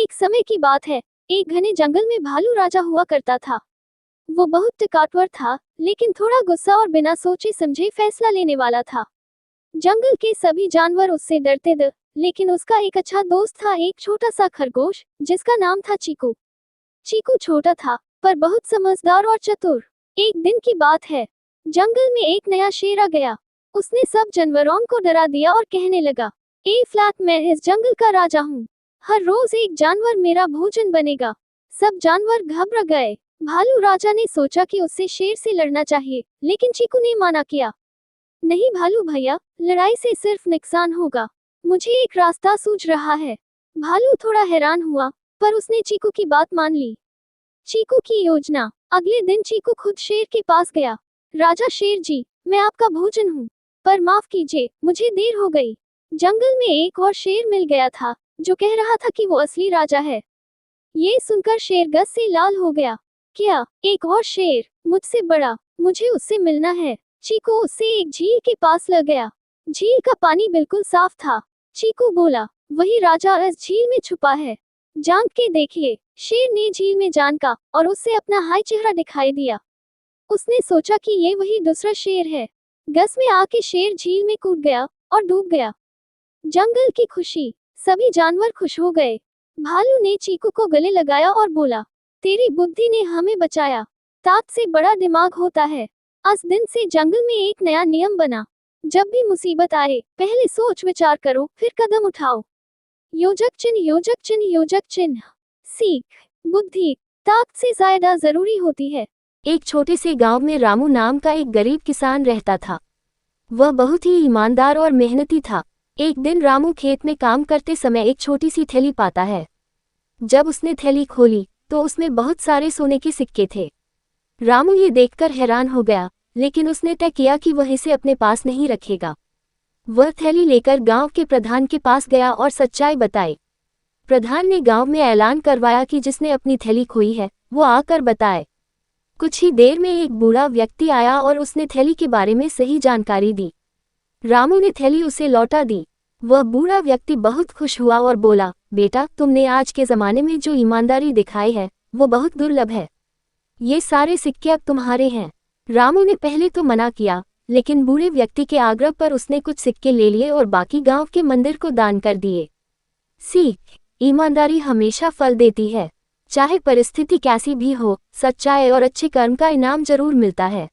एक समय की बात है, एक घने जंगल में भालू राजा हुआ करता था। वो बहुत ताकतवर था, लेकिन थोड़ा गुस्सा और बिना सोचे समझे फैसला लेने वाला था। जंगल के सभी जानवर उससे डरते थे, लेकिन उसका एक अच्छा दोस्त था, एक छोटा सा खरगोश, जिसका नाम था चीकू। चीकू छोटा था, पर बहुत समझदार और चतुर। एक दिन की बात है, जंगल में एक नया शेर आ गया। उसने सब जानवरों को डरा दिया और कहने लगा, ए फ्लैट, मैं इस जंगल का राजा हूँ। हर रोज एक जानवर मेरा भोजन बनेगा। सब जानवर घबरा गए। भालू राजा ने सोचा कि उससे शेर से लड़ना चाहिए, लेकिन चीकू ने मना किया। नहीं भालू भैया, लड़ाई से सिर्फ नुकसान होगा। मुझे एक रास्ता सूझ रहा है। भालू थोड़ा हैरान हुआ, पर उसने चीकू की बात मान ली। चीकू की योजना। अगले दिन चीकू खुद शेर के पास गया। राजा शेर जी, मैं आपका भोजन हूँ, पर माफ कीजिए, मुझे देर हो गई। जंगल में एक और शेर मिल गया था, जो कह रहा था कि वो असली राजा है। ये सुनकर शेर गस से लाल हो गया। क्या, एक और शेर, मुझसे बड़ा, मुझे उससे मिलना है। चीकू उससे एक झील के पास ले गया। झील का पानी बिल्कुल साफ था। चीकू बोला, वही राजा इस झील में छुपा है, झांक के देखिए। शेर ने झील में झांका और उससे अपना हाय चेहरा दिखाई दिया। उसने सोचा कि ये वही दूसरा शेर है। गस में आके शेर झील में कूद गया और डूब गया। जंगल की खुशी। सभी जानवर खुश हो गए। भालू ने चीकू को गले लगाया और बोला, तेरी बुद्धि ने हमें बचाया। ताकत से बड़ा दिमाग होता है। आज दिन से जंगल में एक नया नियम बना, जब भी मुसीबत आए, पहले सोच विचार करो, फिर कदम उठाओ। योजक चिन्ह, योजक चिन्ह, योजक चिन्ह। सीख, बुद्धि ताकत से ज्यादा जरूरी होती है। एक छोटे से गांव में रामू नाम का एक गरीब किसान रहता था। वह बहुत ही ईमानदार और मेहनती था। एक दिन रामू खेत में काम करते समय एक छोटी सी थैली पाता है। जब उसने थैली खोली तो उसमें बहुत सारे सोने के सिक्के थे। रामू ये देखकर हैरान हो गया, लेकिन उसने तय किया कि वह इसे अपने पास नहीं रखेगा। वह थैली लेकर गांव के प्रधान के पास गया और सच्चाई बताई। प्रधान ने गांव में ऐलान करवाया कि जिसने अपनी थैली खोई है, वो आकर बताए। कुछ ही देर में एक बूढ़ा व्यक्ति आया और उसने थैली के बारे में सही जानकारी दी। रामू ने थैली उसे लौटा दी। वह बूढ़ा व्यक्ति बहुत खुश हुआ और बोला, बेटा, तुमने आज के ज़माने में जो ईमानदारी दिखाई है, वो बहुत दुर्लभ है। ये सारे सिक्के अब तुम्हारे हैं। रामू ने पहले तो मना किया, लेकिन बूढ़े व्यक्ति के आग्रह पर उसने कुछ सिक्के ले लिए और बाकी गांव के मंदिर को दान कर दिए। सीख, ईमानदारी हमेशा फल देती है। चाहे परिस्थिति कैसी भी हो, सच्चाई और अच्छे कर्म का इनाम जरूर मिलता है।